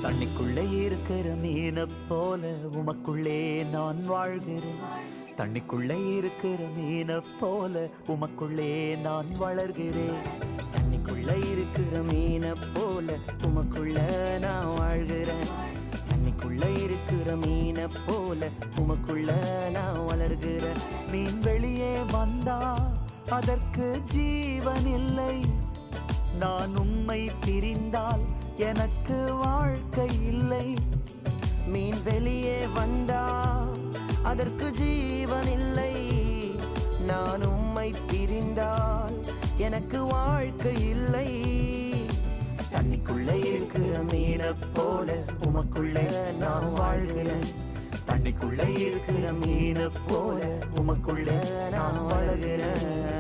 தண்ணிக்குள்ளே இருக்கிற மீனை போல உமக்குள்ளே நான் வாழ்கிறேன். தண்ணிக்குள்ளே இருக்கிற மீனை போல உமக்குள்ளே நான் வளர்கிறேன். தண்ணிக்குள்ள இருக்கிற மீனை போல உமக்குள்ள நான் வாழ்கிறேன். தண்ணிக்குள்ள இருக்கிற மீனை போல உமக்குள்ள நான் வளர்கிறேன். மீன் வெளியே வந்தா அதற்கு ஜீவன் இல்லை. நான் உம்மை பிரிந்தால் எனக்கு வாழ்க்கை இல்லை. மீன் வெளியே வந்தா அதற்கு ஜீவன் இல்லை. நான் உம்மை பிரிந்தால் எனக்கு வாழ்க்கை இல்லை. தண்ணிக்குள்ளே இருக்கிற மீனை போல உமக்குள்ளே நான் வாழ்கிறேன். தண்ணிக்குள்ளே இருக்கிற மீனை போல உமக்குள்ளே நான் வளர்கிறேன்.